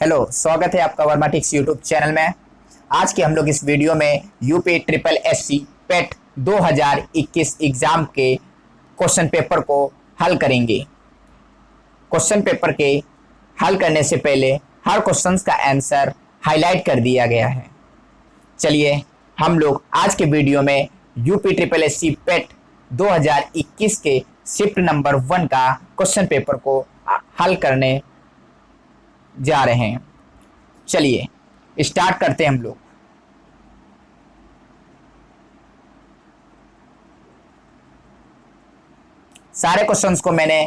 Hello, स्वागत है आपका वर्मा टिक्स यूट्यूब चैनल में। आज के हम लोग इस वीडियो में यूपी ट्रिपल एससी पेट 2021 एग्जाम के क्वेश्चन पेपर को हल करेंगे। क्वेश्चन पेपर के हल करने से पहले हर क्वेश्चंस का आंसर हाईलाइट कर दिया गया है। चलिए हम लोग आज के वीडियो में यूपी ट्रिपल एससी पेट 2021 के शिफ्ट नंबर 1 का क्वेश्चन पेपर को हल करने जा रहे हैं। चलिए स्टार्ट करते हैं हम लोग। सारे क्वेश्चंस को मैंने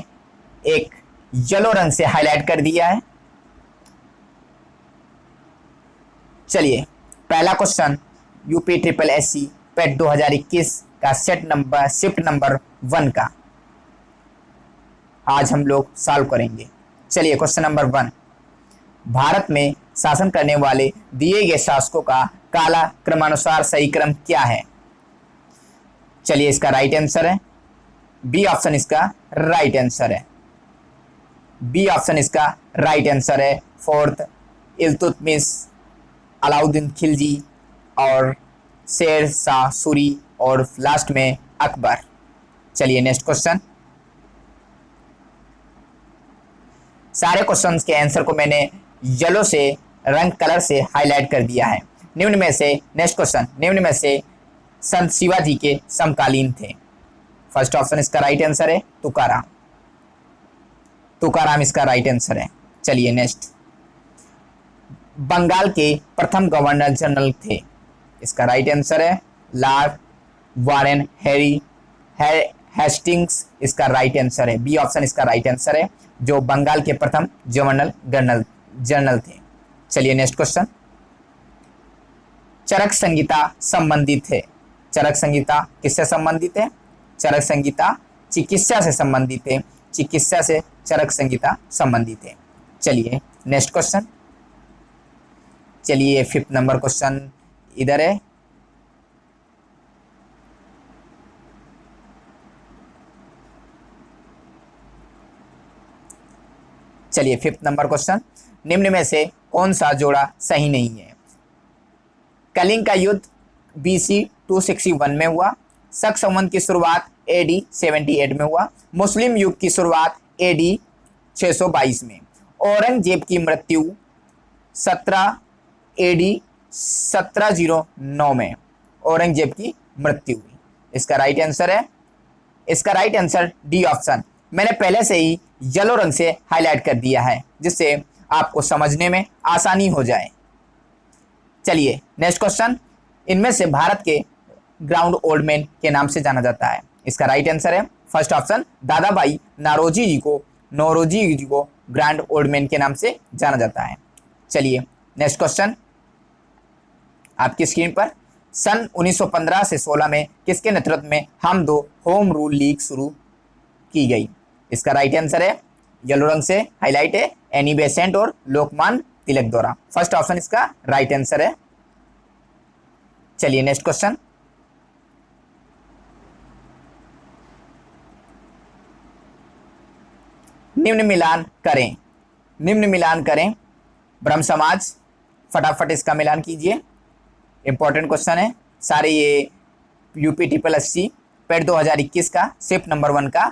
एक येलो रंग से हाईलाइट कर दिया है। चलिए पहला क्वेश्चन यूपी ट्रिपल एससी पेट 2021 का शिफ्ट नंबर 1 का आज हम लोग सॉल्व करेंगे। चलिए क्वेश्चन नंबर 1, भारत में शासन करने वाले दिए गए शासकों का काला क्रमानुसार सही क्रम क्या है? चलिए इसका राइट आंसर है बी ऑप्शन, इसका राइट आंसर है बी ऑप्शन, इसका राइट आंसर है। फोर्थ इल्तुतमिश, अलाउद्दीन खिलजी और शेर शाह सूरी और लास्ट में अकबर। चलिए नेक्स्ट क्वेश्चन। सारे क्वेश्चंस के आंसर को मैंने येलो से रंग कलर से हाईलाइट कर दिया है। निम्न में से नेक्स्ट क्वेश्चन, निम्न में से संत शिवाजी के समकालीन थे? फर्स्ट ऑप्शन इसका राइट आंसर है तुकाराम, तुकाराम इसका राइट आंसर है। चलिए नेक्स्ट, बंगाल के प्रथम गवर्नर जनरल थे? इसका राइट आंसर है लॉर्ड वारेन हेस्टिंग्स, इसका राइट आंसर है बी ऑप्शन, इसका राइट आंसर है, जो बंगाल के प्रथम गवर्नर जनरल थे। चलिए नेक्स्ट क्वेश्चन, चरक संहिता संबंधित है? चरक संहिता किससे संबंधित है? चरक संहिता चिकित्सा से संबंधित है, चिकित्सा से चरक संहिता संबंधित है। चलिए नेक्स्ट क्वेश्चन। चलिए 5th नंबर क्वेश्चन इधर है। चलिए 5th नंबर क्वेश्चन, निम्न में से कौन सा जोड़ा सही नहीं है? कलिंग का युद्ध BC 261 में हुआ, शक संवत की शुरुआत AD 78 में हुआ, मुस्लिम युग की शुरुआत AD 622 में, औरंगजेब की मृत्यु 17 AD 1709 में औरंगजेब की मृत्यु हुई। इसका राइट आंसर है, इसका राइट आंसर डी ऑप्शन, मैंने पहले से ही येलो रंग से हाईलाइट कर दिया है जिससे आपको समझने में आसानी हो जाए। चलिए नेक्स्ट क्वेश्चन, इनमें से भारत के ग्राउंड ओल्ड मैन के नाम से जाना जाता है? इसका राइट आंसर है फर्स्ट ऑप्शन, दादा भाई नौरोजी जी को ग्रांड ओल्ड मैन के नाम से जाना जाता है। चलिए नेक्स्ट क्वेश्चन आपकी स्क्रीन पर, सन 1915 से 16 में किसके नेतृत्व में हम दो होम रूल लीग शुरू की गई? इसका राइट आंसर है, येलो रंग से हाईलाइट है, एनी बेसेंट और लोकमान तिलक द्वारा। फर्स्ट ऑप्शन इसका राइट आंसर है। चलिए नेक्स्ट क्वेश्चन, निम्न मिलान करें ब्रह्म समाज। फटाफट इसका मिलान कीजिए, इंपॉर्टेंट क्वेश्चन है सारे। ये यूपी ट्रिपल एससी पेट 2021 का शिफ्ट नंबर 1 का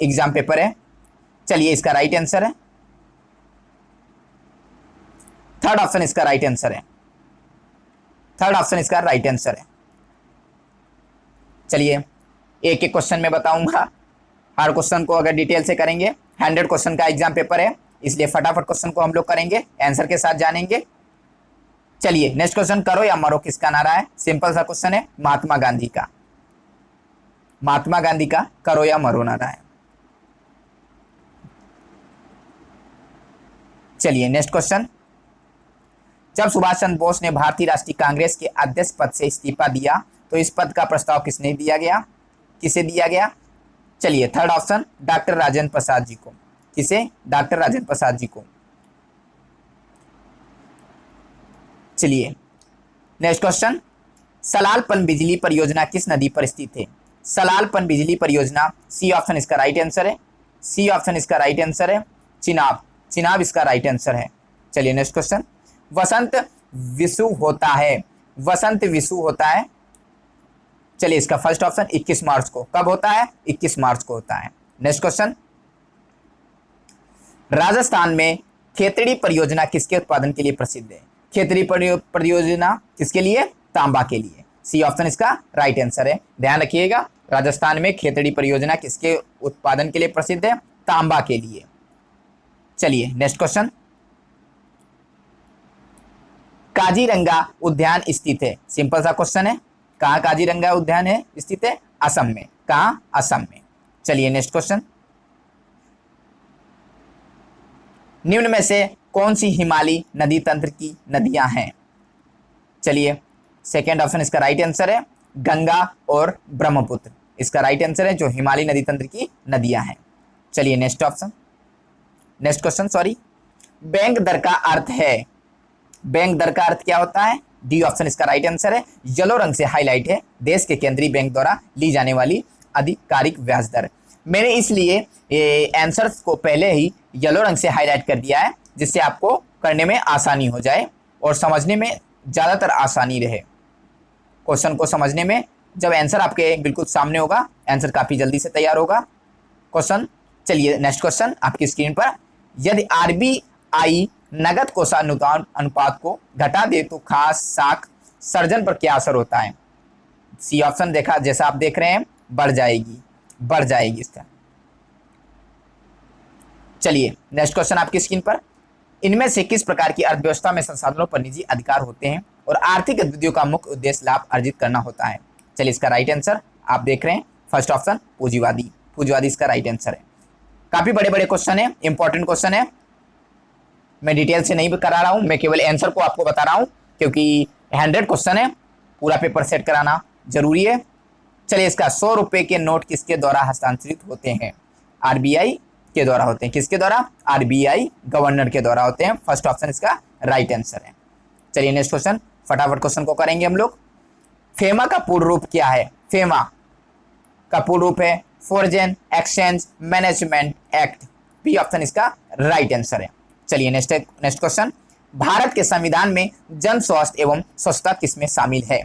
एग्जाम पेपर है। चलिए इसका राइट आंसर है, थर्ड ऑप्शन इसका राइट आंसर है, थर्ड ऑप्शन इसका राइट आंसर है। चलिए एक एक क्वेश्चन में बताऊंगा, हर क्वेश्चन को अगर डिटेल से करेंगे 100 क्वेश्चन का एग्जाम पेपर है, इसलिए फटाफट क्वेश्चन को हम लोग करेंगे, आंसर के साथ जानेंगे। चलिए नेक्स्ट क्वेश्चन, करो या मरो किसका नारा है? सिंपल सा क्वेश्चन है, महात्मा गांधी का, महात्मा गांधी का करो या मरो नारा है। चलिए नेक्स्ट क्वेश्चन, जब सुभाष चंद्र बोस ने भारतीय राष्ट्रीय कांग्रेस के अध्यक्ष पद से इस्तीफा दिया तो इस पद का प्रस्ताव किसने दिया गया, किसे दिया गया? चलिए third option, doctor Rajendra Prasad ji को। किसे? डॉक्टर राजेंद्र प्रसाद जी को। चलिए नेक्स्ट क्वेश्चन, सलाल पन बिजली परियोजना किस नदी पर स्थित है? सलाल पन बिजली परियोजना, सी ऑप्शन इसका राइट आंसर है, सी ऑप्शन इसका राइट आंसर है, चिनाब, चिनाब इसका राइट आंसर है। चलिए नेक्स्ट क्वेश्चन, वसंत विषु होता है, वसंत विषु होता है। चलिए इसका फर्स्ट ऑप्शन 21 मार्च को, कब होता है? 21 मार्च को होता है। नेक्स्ट क्वेश्चन, राजस्थान में खेतड़ी परियोजना किसके उत्पादन के लिए प्रसिद्ध है? खेतड़ी परियोजना किसके लिए? तांबा के लिए। सी ऑप्शन इसका राइट आंसर है। ध्यान रखिएगा, राजस्थान में खेतड़ी परियोजना किसके उत्पादन के लिए प्रसिद्ध है? तांबा के लिए। चलिए नेक्स्ट क्वेश्चन, काजीरंगा उद्यान स्थित है, सिंपल सा क्वेश्चन है, कहाँ काजीरंगा उद्यान है स्थित है? असम में। कहाँ? असम में। चलिए नेक्स्ट क्वेश्चन, निम्न में से कौन सी हिमालयी नदी तंत्र की नदियां हैं? चलिए सेकेंड ऑप्शन इसका राइट आंसर है, गंगा और ब्रह्मपुत्र इसका राइट आंसर है, जो हिमालयी नदी तंत्र की नदियां हैं। चलिए next option, next question sorry, bank दर का अर्थ है, बैंक दर का अर्थ क्या होता है? डी ऑप्शन इसका राइट आंसर है, येलो रंग से हाईलाइट है, देश के केंद्रीय बैंक द्वारा ली जाने वाली आधिकारिक ब्याज दर। मैंने इसलिए आंसर्स को पहले ही येलो रंग से हाईलाइट कर दिया है, जिससे आपको करने में आसानी हो जाए और समझने में ज़्यादातर आसानी रहे। क्वेश्चन को समझने में जब आंसर आपके बिल्कुल सामने होगा, आंसर काफ़ी जल्दी से तैयार होगा क्वेश्चन। चलिए नेक्स्ट क्वेश्चन आपकी स्क्रीन पर, यदि आरबीआई नगद कोषानुदान अनुपात को घटा दे तो खास साख सर्जन पर क्या असर होता है? सी ऑप्शन देखा, जैसा आप देख रहे हैं, बढ़ जाएगी इसका। चलिए नेक्स्ट क्वेश्चन आपकी स्क्रीन पर, इनमें से किस प्रकार की अर्थव्यवस्था में संसाधनों पर निजी अधिकार होते हैं और आर्थिक गतिविधियों का मुख्य उद्देश्य लाभ अर्जित करना होता है? चलिए इसका राइट आंसर आप देख रहे हैं, फर्स्ट ऑप्शन पूंजीवादी, पूंजीवादी इसका राइट आंसर है। काफी बड़े बड़े क्वेश्चन है, इंपॉर्टेंट क्वेश्चन है, मैं डिटेल से नहीं करा रहा हूं, मैं केवल आंसर को आपको बता रहा हूं, क्योंकि 100 क्वेश्चन है, पूरा पेपर सेट कराना जरूरी है। चलिए इसका 100 रुपए के नोट किसके द्वारा हस्तांतरित होते हैं? आरबीआई के द्वारा होते हैं। किसके द्वारा? आरबीआई गवर्नर के द्वारा होते हैं। फर्स्ट ऑप्शन इसका राइट आंसर है। चलिए नेक्स्ट क्वेश्चन, फटाफट क्वेश्चन को करेंगे हम लोग। फेमा का पूर्ण रूप क्या है? फेमा का पूर्ण रूप है foreign exchange management act. B option इसका राइट आंसर है। चलिए नेक्स्ट क्वेश्चन, भारत के संविधान में जन स्वास्थ्य एवं स्वच्छता किसमें शामिल है?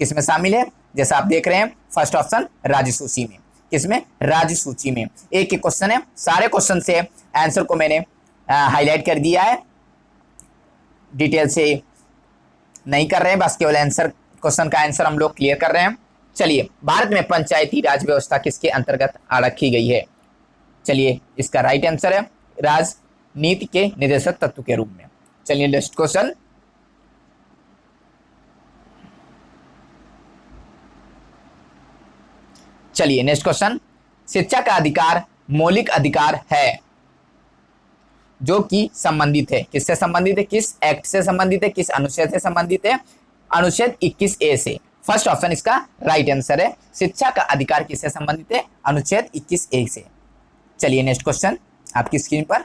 किसमें शामिल है? जैसा आप देख रहे हैं, फर्स्ट ऑप्शन राज्य सूची में। किसमें? राज्य सूची में। एक ही क्वेश्चन है, सारे क्वेश्चन से आंसर को मैंने हाईलाइट कर दिया है, डिटेल से नहीं कर रहे हैं, बस केवल आंसर, क्वेश्चन का आंसर हम लोग क्लियर कर रहे हैं। चलिए, भारत में पंचायती राज व्यवस्था किसके अंतर्गत रखी गई है? चलिए इसका राइट आंसर है राजनीति के निर्देशक तत्व के रूप में। चलिए नेक्स्ट क्वेश्चन, चलिए नेक्स्ट क्वेश्चन, शिक्षा का अधिकार मौलिक अधिकार है जो कि संबंधित है, किससे संबंधित है? किस एक्ट से संबंधित है? किस अनुच्छेद से संबंधित है? अनुच्छेद 21A से। फर्स्ट ऑप्शन इसका राइट आंसर है, शिक्षा का अधिकार किससे संबंधित है? अनुच्छेद 21A से। चलिए नेक्स्ट क्वेश्चन आपकी स्क्रीन पर,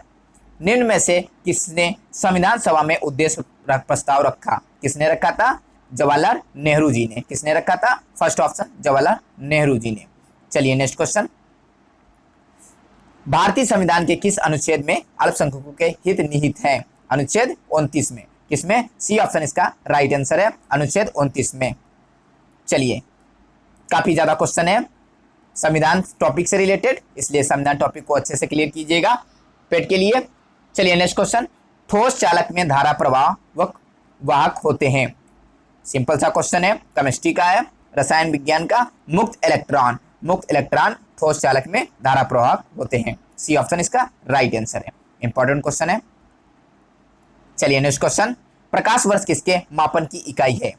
निम्न में से किसने संविधान सभा में उद्देश्य प्रस्ताव रखा? किसने रखा था? जवाहरलाल नेहरू जी ने। किसने रखा था? फर्स्ट ऑप्शन जवाहरलाल नेहरू जी ने। चलिए नेक्स्ट क्वेश्चन, भारतीय संविधान के किस अनुच्छेद में अल्पसंख्यकों के हित निहित हैं? अनुच्छेद 29 में। किसमें? सी ऑप्शन इसका राइट आंसर है, अनुच्छेद 29 में। चलिए, काफी ज्यादा क्वेश्चन है संविधान टॉपिक से रिलेटेड, इसलिए संविधान टॉपिक को अच्छे से क्लियर कीजिएगा पेट के लिए। चलिए नेक्स्ट क्वेश्चन, ठोस चालक में धारा प्रवाह वाहक होते हैं। सिंपल सा क्वेश्चन है, केमिस्ट्री का है, रसायन विज्ञान का। मुक्त इलेक्ट्रॉन ठोस चालक में धारा प्रवाहक होते हैं। सी ऑप्शन इसका राइट आंसर है, इंपॉर्टेंट क्वेश्चन है। चलिए नेक्स्ट क्वेश्चन, प्रकाश वर्ष किसके मापन की इकाई है?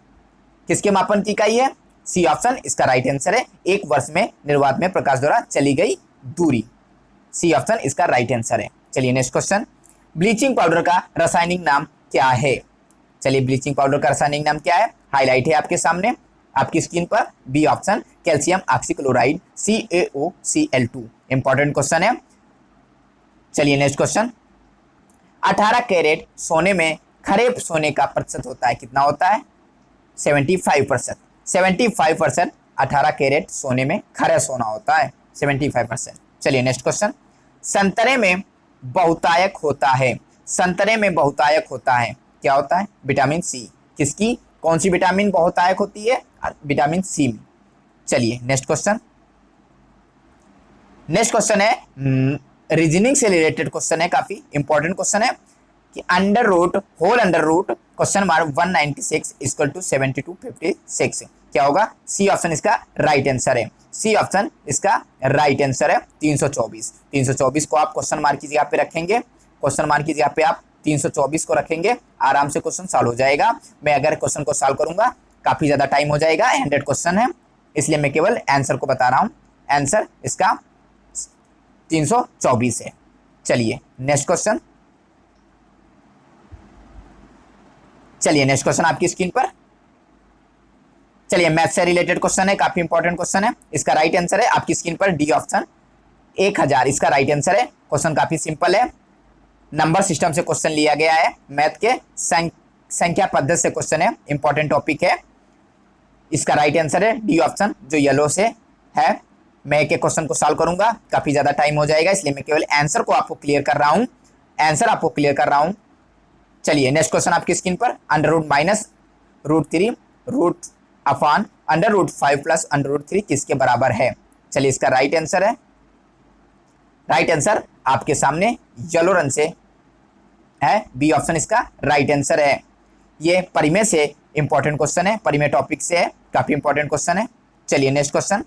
किसके मापन की इकाई है? सी ऑप्शन इसका राइट आंसर है, एक वर्ष में निर्वात में प्रकाश द्वारा चली गई दूरी। सी ऑप्शन इसका राइट आंसर है। चलिए नेक्स्ट क्वेश्चन, ब्लीचिंग पाउडर का रासायनिक नाम क्या है? चलिए ब्लीचिंग पाउडर का रासायनिक नाम क्या है? हाईलाइट है आपके सामने आपकी स्क्रीन पर, B option calcium oxychloride CaOCl2। Important question है। चलिए नेक्स्ट क्वेश्चन, 18 कैरेट सोने में खरे सोने का प्रतिशत होता है, कितना होता है? 75%। 75% 18 कैरेट सोने में खरा सोना होता है, 75%। चलिए नेक्स्ट क्वेश्चन, संतरे में बहुतायक होता है, संतरे में बहुतायक होता है। क्या होता है? Vitamin C. किसकी? कौन सी विटामिन बहुतायक होती है? विटामिन सी में। चलिए नेक्स्ट क्वेश्चन। नेक्स्ट क्वेश्चन है रीजनिंग से रिलेटेड क्वेश्चन है, काफी इंपॉर्टेंट क्वेश्चन है कि under root whole under root question mark 196 equal to 7256 क्या होगा? सी ऑप्शन इसका राइट आंसर है। सी ऑप्शन इसका राइट आंसर है 324। 324 को आप क्वेश्चन मार्क की जगह पे रखेंगे, क्वेश्चन मार्क की जगह पे आप 324 को रखेंगे, आराम से क्वेश्चन सॉल्व हो जाएगा। मैं अगर क्वेश्चन को सॉल्व करूंगा काफी ज्यादा टाइम हो जाएगा, 100 क्वेश्चन है, इसलिए मैं केवल आंसर को बता रहा हूं। आंसर इसका 324 है। चलिए नेक्स्ट क्वेश्चन। चलिए नेक्स्ट क्वेश्चन आपकी स्क्रीन पर। चलिए मैथ से रिलेटेड क्वेश्चन है, काफी इंपॉर्टेंट क्वेश्चन है। इसका राइट आंसर है आपकी स्क्रीन पर डी ऑप्शन 1000 इसका राइट आंसर है। क्वेश्चन काफी सिंपल है, नंबर सिस्टम से क्वेश्चन लिया गया है, मैथ के संख्या पद्धति से क्वेश्चन है, इंपॉर्टेंट टॉपिक है। इसका राइट आंसर है डी ऑप्शन जो येलो से है। मैं एक एक क्वेश्चन को सॉल्व करूंगा, काफी ज्यादा टाइम हो जाएगा, इसलिए मैं केवल आंसर को आपको क्लियर कर रहा हूं, आंसर आपको क्लियर कर रहा हूं। चलिए नेक्स्ट क्वेश्चन आपकी स्क्रीन पर। Under root minus root 3 root upon under root 5 plus under root 3 किसके बराबर है? चलिए इसका राइट आंसर है, राइट आंसर आपके सामने येलो रंग से है, बी ऑप्शन इसका राइट आंसर है। ये परिमेय से इंपॉर्टेंट क्वेश्चन है, परिमेय टॉपिक से है, काफी इंपॉर्टेंट क्वेश्चन है। चलिए नेक्स्ट क्वेश्चन।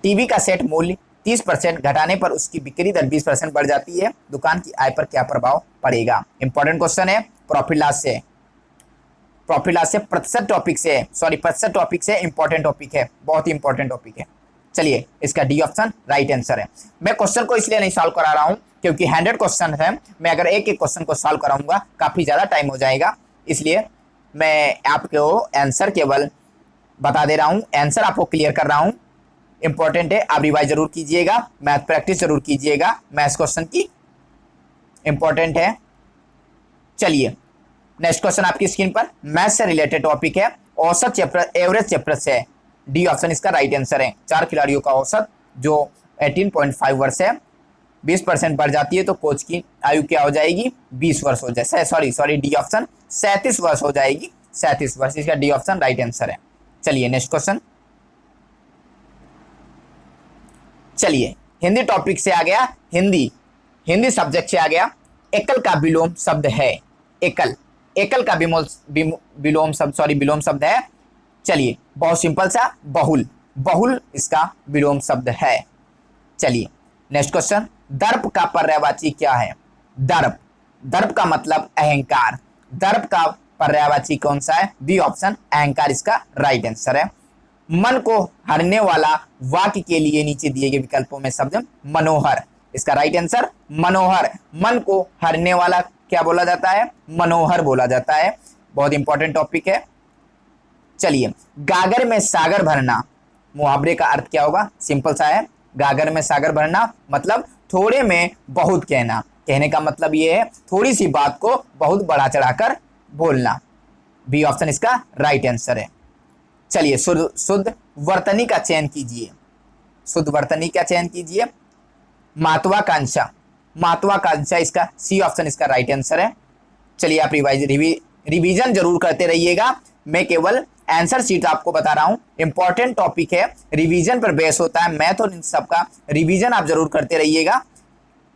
टीवी का सेट मूल्य 30% घटाने पर उसकी बिक्री दर 20% बढ़ जाती है, दुकान की आय पर क्या प्रभाव पड़ेगा? इंपॉर्टेंट क्वेश्चन है, प्रॉफिट लॉस से, प्रॉफिट लॉस से प्रतिशत टॉपिक से, सॉरी प्रतिशत टॉपिक से इंपॉर्टेंट टॉपिक है, बहुत ही इंपॉर्टेंट टॉपिक है। चलिए इसका डी ऑप्शन राइट आंसर है। मैं क्वेश्चन को इसलिए नहीं सॉल्व करा रहा हूं क्योंकि 100 क्वेश्चन है, मैं अगर एक एक क्वेश्चन को सॉल्व कराऊंगा काफी ज्यादा टाइम हो जाएगा, इसलिए मैं आपको आंसर केवल बता दे रहा हूं, आंसर आपको क्लियर कर रहा हूं। इंपॉर्टेंट है, आप रिवाइज जरूर कीजिएगा, मैथ प्रैक्टिस जरूर कीजिएगा, मैथ्स क्वेश्चन की इंपॉर्टेंट है। चलिए नेक्स्ट क्वेश्चन आपकी स्क्रीन पर, मैथ से रिलेटेड टॉपिक है, औसत चैप्टर एवरेज चैप्टर से, डी ऑप्शन इसका राइट आंसर है। 4 खिलाड़ियों का औसत जो 18.5 वर्ष है, 20% बढ़ जाती है तो कोच की आयु क्या हो जाएगी? 20 वर्ष हो जाए, सॉरी डी ऑप्शन 37 वर्ष हो जाएगी, 37 वर्ष, इसका डी ऑप्शन राइट आंसर है। चलिए नेक्स्ट क्वेश्चन। चलिए हिंदी टॉपिक से आ गया, हिंदी सब्जेक्ट से आ गया। एकल का विलोम शब्द है, एकल का विलोम शब्द है। चलिए बहुत सिंपल सा, बहुल इसका विलोम शब्द है। चलिए नेक्स्ट क्वेश्चन। दर्प का पर्यायवाची क्या है? दर्प का मतलब अहंकार, दर्प का पर्यायवाची कौन सा है? बी ऑप्शन अहंकार इसका राइट आंसर है। मन को हरने वाला वाक्य के लिए नीचे दिए गए विकल्पों में शब्द मनोहर, इसका राइट आंसर मनोहर। मन को हरने वाला क्या बोला जाता है? मनोहर बोला जाता है, बहुत इंपॉर्टेंट टॉपिक है। चलिए गागर में सागर भरना, मुहावरे का अर्थ क्या होगा? सिंपल सा है, गागर में सागर भरना मतलब थोड़े में बहुत कहना, कहने का मतलब ये है थोड़ी सी बात को बहुत बढ़ा चढ़ाकर बोलना, बी ऑप्शन इसका राइट आंसर है। चलिए शुद्ध वर्तनी का चयन कीजिए, शुद्ध वर्तनी का चयन कीजिए। महत्वाकांक्षा इसका सी ऑप्शन इसका राइट आंसर है। चलिए आप रिवीजन जरूर करते रहिएगा, मैं केवल आंसर शीट आपको बता रहा हूं, इंपॉर्टेंट टॉपिक है, रिवीजन पर बेस होता है मैथ और इन सब का, रिवीजन आप जरूर करते रहिएगा।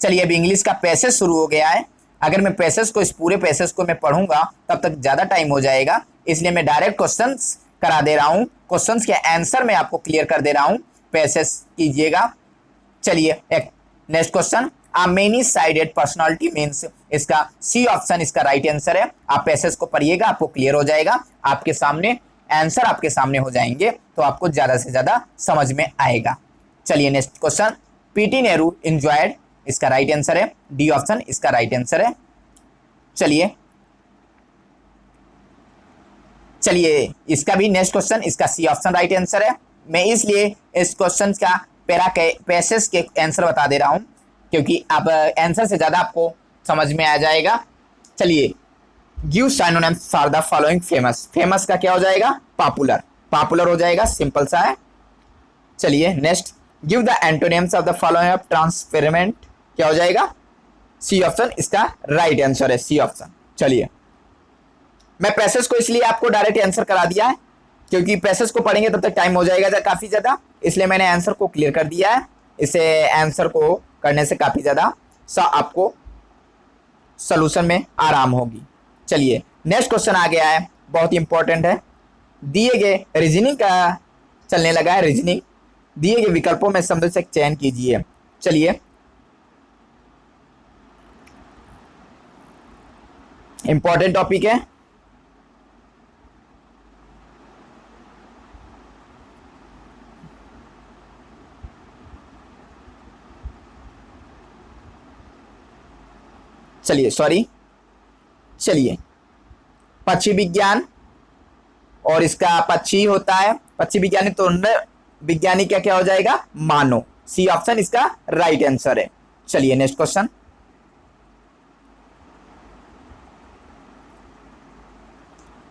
चलिए अब इंग्लिश का पैसेज शुरू हो गया है, अगर मैं पैसेज को, इस पूरे पैसेज को मैं पढ़ूंगा तब तक ज्यादा टाइम हो जाएगा, इसलिए मैं डायरेक्ट क्वेश्चंस करा दे रहा हूं, क्वेश्चंस के आंसर मैं आपको क्लियर कर दे रहा हूं, पैसेज कीजिएगा। चलिए एक नेक्स्ट क्वेश्चन, आ मेनी साइडेड पर्सनालिटी मीन्स, इसका सी ऑप्शन इसका राइट आंसर है। आप पैसेज को पढ़िएगा, आपको क्लियर हो जाएगा, आपके सामने आंसर आपके सामने हो जाएंगे तो आपको ज्यादा से ज्यादा समझ में आएगा। चलिए next question, PT Nehru enjoyed, इसका राइट आंसर है, डी ऑप्शन इसका राइट आंसर है। चलिए इसका भी नेक्स्ट क्वेश्चन, इसका सी ऑप्शन राइट आंसर है। मैं इसलिए इस क्वेश्चन का पैसेज के आंसर बता दे रहा हूं क्योंकि आप आंसर से ज्यादा आपको समझ में आ जाएगा। चलिए give synonyms for the following famous, famous का क्या हो जाएगा? पॉपुलर, पॉपुलर हो जाएगा, सिंपल सा है। चलिए next, give the antonyms of the following of transformant, क्या हो जाएगा? सी ऑप्शन इसका राइट आंसर है, सी ऑप्शन। चलिए, मैं पैसेज को इसलिए आपको डायरेक्ट आंसर करा दिया है क्योंकि पैसेज को पढ़ेंगे तब तक टाइम हो जाएगा काफी ज्यादा, इसलिए मैंने आंसर को क्लियर कर दिया है। इसे आंसर को करने से काफी ज्यादा आपको सॉल्यूशन में आराम होगी। चलिए, नेक्स्ट क्वेश्चन आ गया है, बहुत ही इंपॉर्टेंट है। दिए गए रीजनिंग का चलने लगा है, रीजनिंग। दिए गए विकल्पों में शब्दों से चयन कीजिए। चलिए, इंपॉर्टेंट टॉपिक है। चलिए, पक्षी विज्ञान और इसका पक्षी होता है पक्षी विज्ञानी, तो विज्ञानी क्या हो जाएगा, मानव। सी ऑप्शन इसका राइट आंसर है। चलिए, नेक्स्ट क्वेश्चन।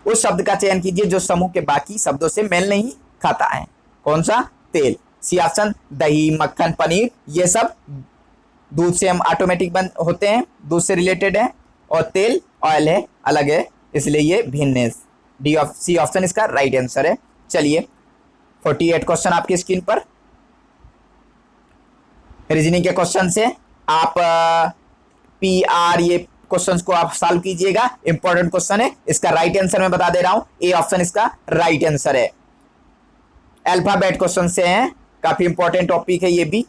उस शब्द का चयन कीजिए जो समूह के बाकी शब्दों से मेल नहीं खाता है। कौन सा, तेल। सी ऑप्शन दही, मक्खन, पनीर, ये सब दूध से हम ऑटोमेटिक बन होते हैं, दूध से रिलेटेड है, और तेल ऑयल है, अलग है, इसलिए ये भिन्न है। सी ऑप्शन इसका राइट आंसर है। चलिए, 48 क्वेश्चन आपकी स्क्रीन पर। रीजनिंग के क्वेश्चन से आप PR ये क्वेश्चंस को आप सॉल्व कीजिएगा। इंपॉर्टेंट क्वेश्चन है, इसका राइट आंसर मैं बता दे रहा हूं, ए ऑप्शन इसका राइट आंसर है। अल्फाबेट क्वेश्चन से हैं, काफी इंपॉर्टेंट टॉपिक है ये भी।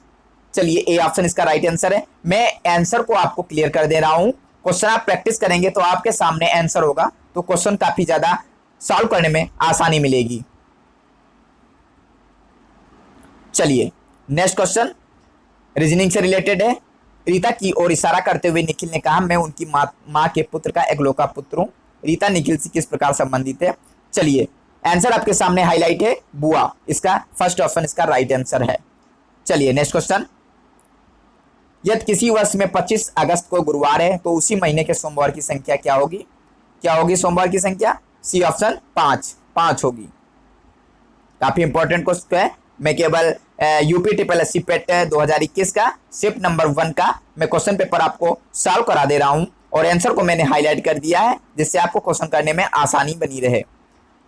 चलिए, ए ऑप्शन इसका राइट आंसर है। मैं आंसर को आपको क्लियर कर दे रहा हूं, क्वेश्चन आप प्रैक्टिस करेंगे तो आपके सामने आंसर होगा, तो क्वेश्चन काफी ज्यादा सॉल्व करने में आसानी मिलेगी। चलिए, नेक्स्ट क्वेश्चन रीजनिंग से रिलेटेड है। रीता की ओर इशारा करते हुए निखिल ने कहा, मैं उनकी माँ के पुत्र का एकलौता पुत्र हूँ। रीता निखिल से किस प्रकार संबंधित है। चलिए, आंसर आपके सामने हाईलाइट है, बुआ। इसका फर्स्ट ऑप्शन इसका राइट आंसर है। चलिए, नेक्स्ट क्वेश्चन। यदि किसी वर्ष में 25 अगस्त को गुरुवार है तो उसी महीने के सोमवार की संख्या क्या होगी। क्या होगी सोमवार की संख्या। सी ऑप्शन 5 होगी। काफी इंपॉर्टेंट क्वेश्चन है। मैं केवल यूपी ट्रिपल एस सी पेट 2021 का शिफ्ट नंबर 1 का मैं क्वेश्चन पेपर आपको सॉल्व करा दे रहा हूं, और आंसर को मैंने हाईलाइट कर दिया है जिससे आपको क्वेश्चन करने में आसानी बनी रहे।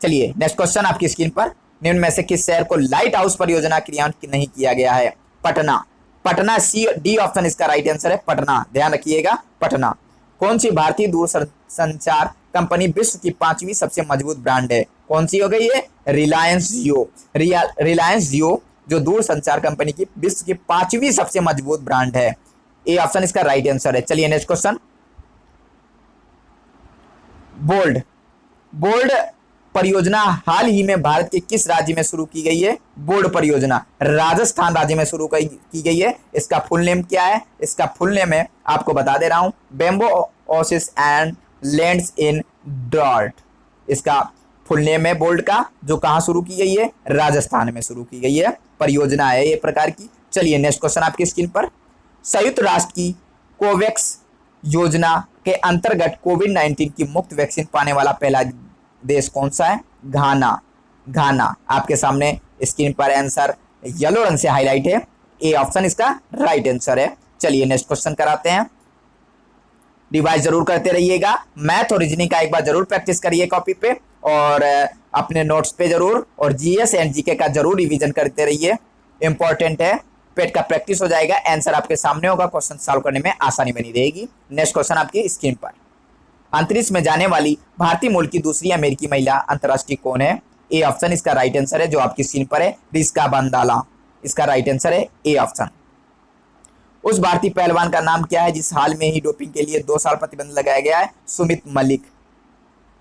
चलिए, नेक्स्ट क्वेश्चन आपकी स्क्रीन पर। निम्न में से किस शहर को लाइट हाउस परियोजना क्रियान्वित नहीं किया गया है। पटना। डी ऑप्शन इसका राइट आंसर है, पटना। ध्यान रखिएगा, पटना। कौन सी भारतीय दूरसंचार कंपनी विश्व की 5वीं सबसे मजबूत ब्रांड है। कौन सी हो गई है, रिलायंस जियो। रिलायंस जियो जो दूरसंचार कंपनी की विश्व की 5वीं सबसे मजबूत ब्रांड है। ए ऑप्शन इसका राइट आंसर है। चलिए, नेक्स्ट क्वेश्चन। बोल्ड परियोजना हाल ही में भारत के किस राज्य में शुरू की गई है। बोर्ड परियोजना राजस्थान राज्य में शुरू की गई है। इसका फुल नेम क्या है। इसका फुल नेम है, आपको बता दे रहा हूं, बेम्बो ओसिस एंड लैंड्स इन डॉल्ट। इसका फुल नेम है बोल्ड का, जो कहां शुरू की गई है, राजस्थान में शुरू की गई है, परियोजना है ये प्रकार की। चलिए, नेक्स्ट क्वेश्चन आपकी स्क्रीन पर। संयुक्त राष्ट्र की कोवैक्स योजना के अंतर्गत कोविड-19 की मुफ्त वैक्सीन पाने वाला पहला देश कौन सा है। घाना। आपके सामने स्क्रीन पर आंसर येलो रंग से हाईलाइट है, ए ऑप्शन इसका राइट आंसर है। चलिए, नेक्स्ट क्वेश्चन कराते हैं। रिवाइज जरूर करते रहिएगा, मैथ और रीजनिंग का एक बार जरूर प्रैक्टिस करिए कॉपी पे, और अपने नोट्स पे जरूर, और जीएस एंड जीके का जरूर रिवीजन करते रहिए, इंपॉर्टेंट है। पेट का प्रैक्टिस हो जाएगा, आंसर आपके सामने होगा, क्वेश्चन सॉल्व करने में आसानी बनी रहेगी। नेक्स्ट क्वेश्चन आपकी स्क्रीन पर। अंतरिक्ष में जाने वाली भारतीय मूल की दूसरी अमेरिकी महिला अंतर्राष्ट्रीय कौन है। ए ऑप्शन इसका राइट आंसर है, जो आपकी स्क्रीन पर है, रिस्का बंदाला। इसका राइट आंसर है ए ऑप्शन। उस भारतीय पहलवान का नाम क्या है जिस हाल में ही डोपिंग के लिए 2 साल प्रतिबंध लगाया गया है। Sumit Malik.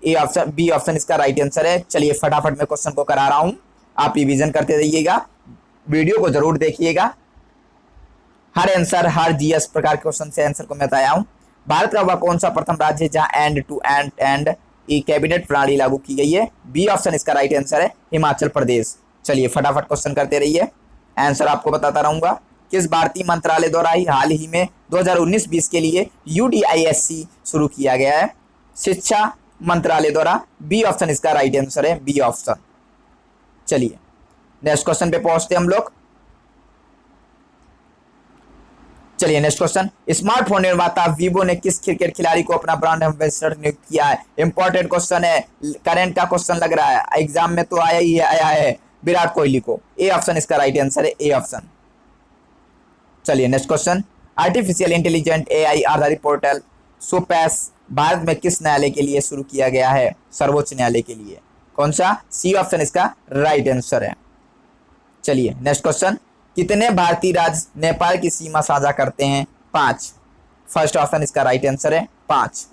A option, B option इसका राइट आंसर है। चलिए, फटाफट मैं क्वेश्चन को करा रहा हूं, आप रिवीजन करते रहिएगा, वीडियो को जरूर देखिएगा। हर आंसर, हर जीएस प्रकार के क्वेश्चन से आंसर को मैं बताया हूं। भारत का वह कौन सा प्रथम राज्य है जहां end to end e cabinet प्रणाली लागू की गई है। बी ऑप्शन इसका राइट आंसर है, हिमाचल प्रदेश। चलिए, फटाफट क्वेश्चन करते रहिए, आंसर आपको बताता रहूंगा। किस भारतीय मंत्रालय द्वारा ही हाल ही में 2019-20 के लिए UDISC शुरू किया गया है। शिक्षा मंत्रालय द्वारा। बी ऑप्शन इसका राइट आंसर है, बी ऑप्शन। चलिए, नेक्स्ट क्वेश्चन पे पहुंचते हम लोग। चलिए नेक्स्ट क्वेश्चन, स्मार्टफोन निर्माता वीवो ने किस क्रिकेट खिलाड़ी को अपना ब्रांड एम्बेसडर नियुक्त किया है? इंपॉर्टेंट क्वेश्चन है, करंट का क्वेश्चन लग रहा है, एग्जाम में तो आया है विराट कोहली को। ए ऑप्शन इसका राइट आंसर है, ए ऑप्शन। चलिए next question, artificial intelligent AI आधारित पोर्टल सोपैस भारत में किस न्यायालय के लिए शुरू किया गया है? सर्वोच्च न्यायालय के लिए। कौन सा? सी ऑप्शन इसका राइट आंसर है। चलिए नेक्स्ट क्वेश्चन, कितने भारतीय राज्य नेपाल की सीमा साझा करते हैं? 5। फर्स्ट ऑप्शन इसका राइट आंसर है, 5।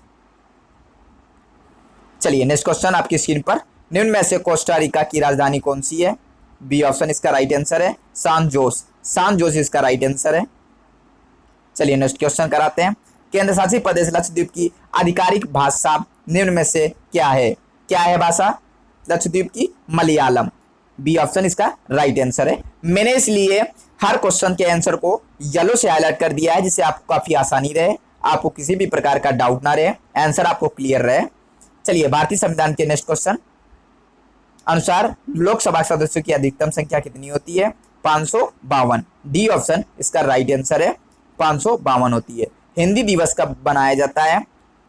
चलिए नेक्स्ट क्वेश्चन आपकी स्क्रीन पर, निम्न में से कोस्टा रिका की राजधानी कौन सी है? बी ऑप्शन इसका राइट आंसर है, सान जोस। सान जोस इसका राइट आंसर है। चलिए नेक्स्ट क्वेश्चन कराते हैं, केंद्र शासित प्रदेश लक्षद्वीप की आधिकारिक भाषा निम्न में से क्या है? क्या है भाषा लक्षद्वीप की? मलयालम। बी ऑप्शन इसका राइट आंसर है। मैंने इसलिए हर क्वेश्चन के आंसर को येलो से हाईलाइट कर दिया है जिससे आपको काफी आसानी रहे, आपको किसी भी प्रकार का डाउट ना रहे, आंसर आपको क्लियर रहे। चलिए भारतीय संविधान के नेक्स्ट क्वेश्चन अनुसार लोकसभा सदस्यों की अधिकतम संख्या कितनी होती है? 552। डी ऑप्शन इसका राइट आंसर है, 552 होती है। हिंदी दिवस कब बनाया जाता है?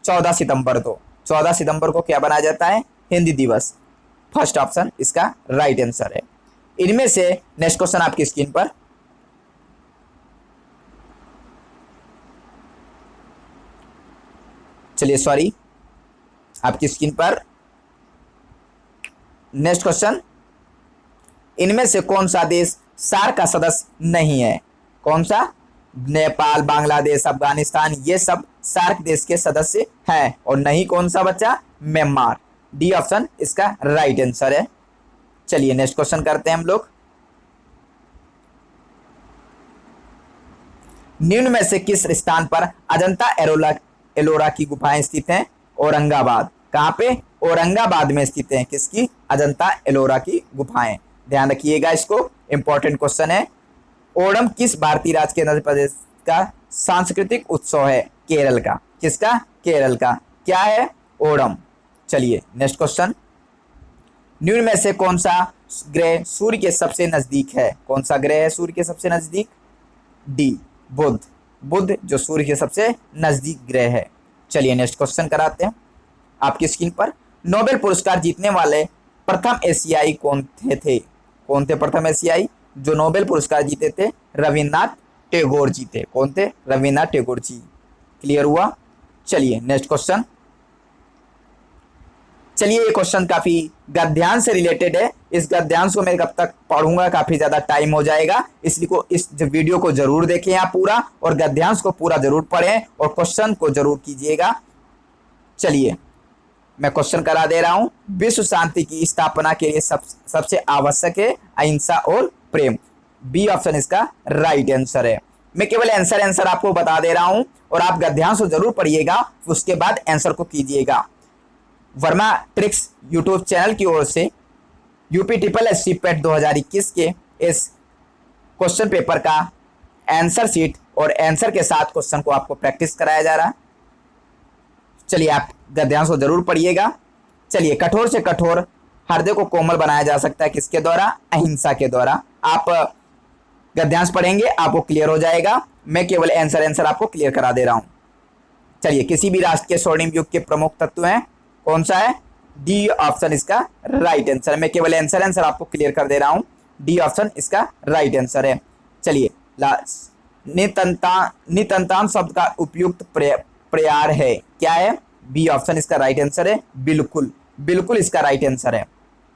14 सितंबर को। 14 सितंबर को क्या बनाया जाता है? हिंदी दिवस। फर्स्ट ऑप्शन इसका राइट आंसर है। इनमें से नेक्स्ट क्वेश्चन आपकी स्क्रीन पर, चलिए सॉरी, आपकी स्क्रीन पर नेक्स्ट क्वेश्चन, इनमें से कौन सा देश सार्क का सदस्य नहीं है? कौन सा? नेपाल, बांग्लादेश, अफगानिस्तान, ये सब सार्क देश के सदस्य हैं। और नहीं कौन सा बच्चा? म्यांमार। डी ऑप्शन इसका राइट आंसर है। चलिए नेक्स्ट क्वेश्चन करते हैं हम लोग, निम्न में से किस स्थान पर अजंता एलोरा की गुफाएं स्थित हैं? औरंगाबाद। कहां पे? औरंगाबाद में स्थित हैं किसकी? अजंता एलोरा की गुफाएं। ध्यान रखिएगा इसको, इंपॉर्टेंट क्वेश्चन है। ओणम किस भारतीय राज्य के मध्य प्रदेश का सांस्कृतिक उत्सव है? केरल का। किसका? केरल का। क्या है? ओणम। चलिए नेक्स्ट क्वेश्चन, निम्न में से कौन सा ग्रह सूर्य के सबसे नजदीक है? कौन सा ग्रह है सूर्य के सबसे नजदीक? डी बुध। बुध जो सूर्य के सबसे नजदीक ग्रह है। चलिए नेक्स्ट क्वेश्चन कराते हैं आपकी स्क्रीन पर, नोबेल पुरस्कार जीतने वाले प्रथम एशियाई कौन थे? कौन थे प्रथम एशियाई जो नोबेल पुरस्कार जीते थे? रविन्द्रनाथ टैगोर जी थे। कौन थे? रविन्द्रनाथ टैगोर जी। क्लियर हुआ? चलिए नेक्स्ट क्वेश्चन, चलिए ये क्वेश्चन काफी गद्यांश से रिलेटेड है। इस गद्यांश को मैं कब तक पढ़ूंगा, काफी ज्यादा टाइम हो जाएगा, इसलिए को इस वीडियो को जरूर देखें आप पूरा, और गद्यांश को पूरा जरूर पढ़ें और क्वेश्चन को जरूर कीजिएगा। चलिए मैं क्वेश्चन करा दे रहा हूं, विश्व शांति की स्थापना के लिए सबसे आवश्यक है अहिंसा और प्रेम। बी ऑप्शन इसका राइट आंसर है। मैं केवल आंसर आपको बता दे रहा हूं और आप गद्यांश को जरूर पढ़िएगा, उसके बाद आंसर को कीजिएगा। वर्मा ट्रिक्स यूट्यूब चैनल की ओर से यूपी ट्रिपल एस पेट 2021 के इस क्वेश्चन पेपर का आंसर शीट और आंसर के साथ क्वेश्चन को आपको प्रैक्टिस कराया जा रहा है। चलिए आप गद्यांश को जरूर पढ़िएगा। चलिए, कठोर से कठोर हृदय को कोमल बनाया जा सकता है किसके द्वारा? अहिंसा के द्वारा। आप गद्यांश पढ़ेंगे आपको क्लियर हो जाएगा, मैं केवल आंसर आपको क्लियर करा दे रहा हूं। चलिए, किसी भी राष्ट्र के स्वर्णिम युग के प्रमुख तत्व हैं, कौन सा है? डी ऑप्शन इसका राइट आंसर है। मैं केवल आंसर आपको क्लियर कर दे रहा हूं, डी ऑप्शन इसका राइट आंसर है। चलिए, नितंतान शब्द का उपयुक्त प्रयार है, क्या है? बी ऑप्शन इसका राइट आंसर है, बिल्कुल। बिल्कुल इसका राइट आंसर है।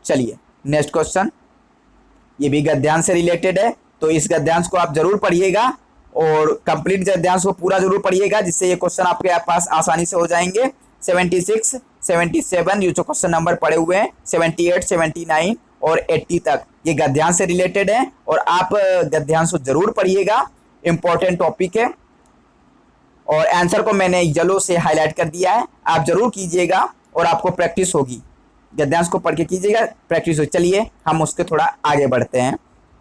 चलिए नेक्स्ट क्वेश्चन, ये भी गद्यांश से रिलेटेड है, तो इस गद्यांश को आप जरूर पढ़िएगा और कंप्लीट गद्यांश को पूरा जरूर पढ़िएगा, जिससे ये क्वेश्चन आपके पास आसानी से हो जाएंगे। 76, 77 ये जो क्वेश्चन नंबर पड़े हुए हैं, 78, 79 और 80 तक ये गद्यांश से रिलेटेड है और आप गद्यांश को जरूर पढ़िएगा, इंपॉर्टेंट टॉपिक है। और आंसर को मैंने येलो से हाईलाइट कर दिया है, आप जरूर कीजिएगा और आपको प्रैक्टिस होगी। गद्यांश को पढ़ के कीजिएगा, प्रैक्टिस हो। चलिए हम उसके थोड़ा आगे बढ़ते हैं।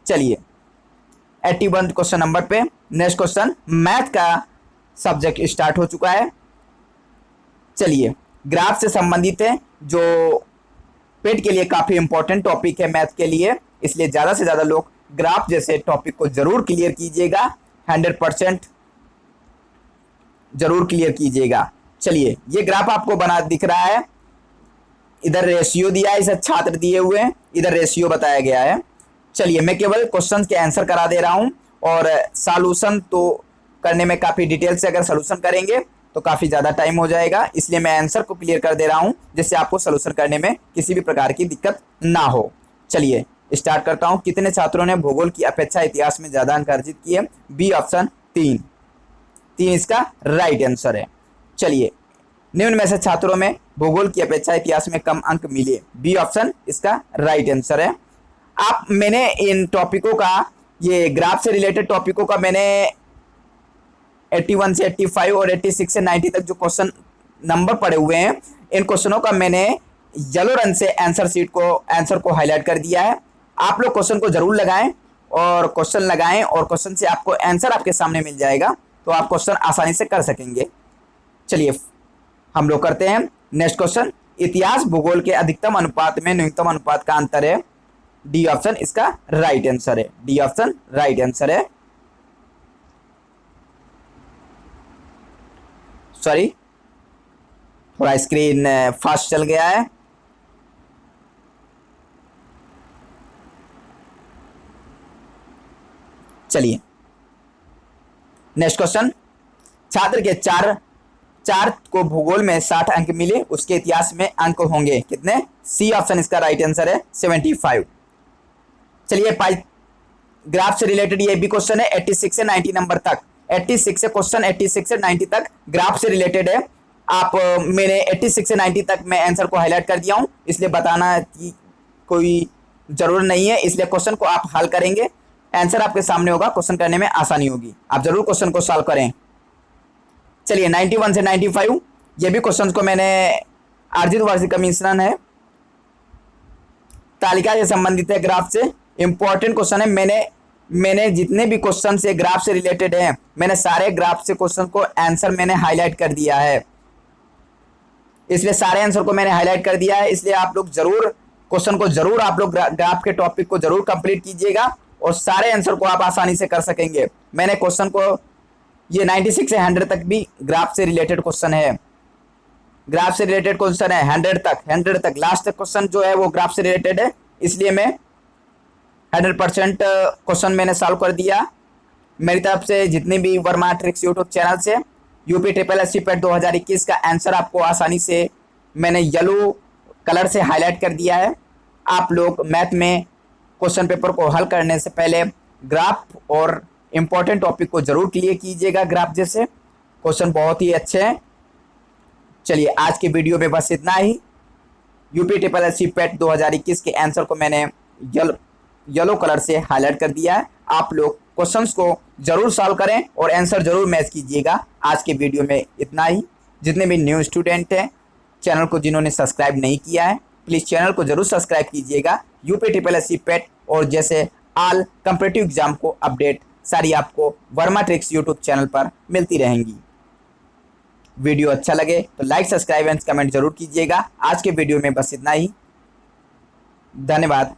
चलिए 81 क्वेश्चन नंबर पे नेक्स्ट क्वेश्चन, मैथ का सब्जेक्ट स्टार्ट हो चुका है। चलिए, ग्राफ से संबंधित है, जो पेट के लिए काफी इंपॉर्टेंट टॉपिक है मैथ के लिए, इसलिए ज्यादा से ज्यादा लोग ग्राफ जैसे टॉपिक को जरूर क्लियर कीजिएगा। 100% जरूर क्लियर कीजिएगा। चलिए, ये ग्राफ आपको बना दिख रहा है, इधर रेशियो दिया है, इसे छात्र दिए हुए हैं, इधर रेशियो बताया गया है। चलिए, मैं केवल क्वेश्चन के आंसर करा दे रहा हूं, और सॉल्यूशन तो करने में काफ़ी डिटेल से अगर सॉल्यूशन करेंगे तो काफ़ी ज़्यादा टाइम हो जाएगा, इसलिए मैं आंसर को क्लियर कर दे रहा हूं, जिससे आपको सॉल्यूशन करने में किसी भी प्रकार की दिक्कत ना हो। चलिए स्टार्ट करता हूं। कितने छात्रों ने भूगोल की अपेक्षा इतिहास में ज़्यादा अंक अर्जित किए? B option 3। 3 इसका राइट आंसर है। चलिए, निम्न में से छात्रों में भूगोल की अपेक्षा इतिहास में कम अंक मिले? बी ऑप्शन इसका राइट आंसर है। मैंने इन टॉपिकों का, ये ग्राफ से रिलेटेड टॉपिकों का मैंने 81 से 85 और 86 से 90 तक जो क्वेश्चन नंबर पड़े हुए हैं, इन क्वेश्चनों का मैंने येलो रंग से आंसर को हाईलाइट कर दिया है। आप लोग क्वेश्चन को जरूर लगाएं, और क्वेश्चन लगाएं और क्वेश्चन से आपको आंसर आपके सामने मिल जाएगा, तो आप क्वेश्चन आसानी से कर सकेंगे। चलिए हम लोग करते हैं नेक्स्ट क्वेश्चन। इतिहास भूगोल के अधिकतम अनुपात में न्यूनतम अनुपात का अंतर है? डी ऑप्शन इसका राइट आंसर है। डी ऑप्शन राइट आंसर है। सॉरी, थोड़ा स्क्रीन फास्ट चल गया है। चलिए नेक्स्ट क्वेश्चन। छात्र के चार को भूगोल में 60 अंक मिले, उसके इतिहास में अंक होंगे कितने? सी ऑप्शन इसका राइट आंसर है, 75। चलिए ग्राफ से रिलेटेड ये भी क्वेश्चन है 86 से 90 नंबर तक। 86 से क्वेश्चन 86 से 90 तक ग्राफ से रिलेटेड है। मैंने 86 से 90 तक मैं आंसर को हाईलाइट कर दिया हूं, इसलिए बताना की कोई जरूरत नहीं है, इसलिए क्वेश्चन को आप हल करेंगे, आंसर आपके सामने होगा, क्वेश्चन करने में आसानी होगी। आप जरूर क्वेश्चन को सॉल्व करें। चलिए 91 से 95 ये भी क्वेश्चन को मैंने, अर्जित वार्षिक कमीशन है, तालिका से संबंधित है, ग्राफ से इंपॉर्टेंट क्वेश्चन है। मैंने जितने भी क्वेश्चन से ग्राफ से रिलेटेड हैं, मैंने सारे ग्राफ से क्वेश्चन को आंसर मैंने हाईलाइट कर दिया है, इसलिए सारे आंसर को मैंने हाईलाइट कर दिया है। इसलिए आप लोग जरूर क्वेश्चन को जरूर आप लोग ग्राफ के टॉपिक को जरूर कंप्लीट कीजिएगा, और सारे आंसर को आप आसानी से कर सकेंगे। मैंने क्वेश्चन को, ये 96 से 100 तक भी ग्राफ से रिलेटेड क्वेश्चन है, ग्राफ से रिलेटेड क्वेश्चन है। 100 तक लास्ट तक क्वेश्चन जो है वो ग्राफ से रिलेटेड है, इसलिए मैं 100% क्वेश्चन मैंने सॉल्व कर दिया। मेरी तरफ से जितने भी वर्मा ट्रिक्स यूट्यूब चैनल से यूपी SSC पेट 2021 का आंसर आपको आसानी से मैंने येलो कलर से हाईलाइट कर दिया है। आप लोग मैथ में क्वेश्चन पेपर को हल करने से पहले ग्राफ और इम्पोर्टेंट टॉपिक को जरूर क्लियर कीजिएगा। ग्राफ जैसे क्वेश्चन बहुत ही अच्छे हैं। चलिए आज के वीडियो में बस इतना ही। यूपी SSC पेट 2021 के आंसर को मैंने येलो कलर से हाईलाइट कर दिया है। आप लोग क्वेश्चंस को जरूर सॉल्व करें और आंसर जरूर मैच कीजिएगा। आज के वीडियो में इतना ही। जितने भी न्यू स्टूडेंट हैं, चैनल को जिन्होंने सब्सक्राइब नहीं किया है, प्लीज़ चैनल को जरूर सब्सक्राइब कीजिएगा। यूपी SSC पेट और जैसे ऑल कॉम्पिटिटिव एग्जाम को अपडेट सारी आपको वर्मा ट्रिक्स यूट्यूब चैनल पर मिलती रहेंगी। वीडियो अच्छा लगे तो लाइक, सब्सक्राइब एंड कमेंट जरूर कीजिएगा। आज के वीडियो में बस इतना ही। धन्यवाद।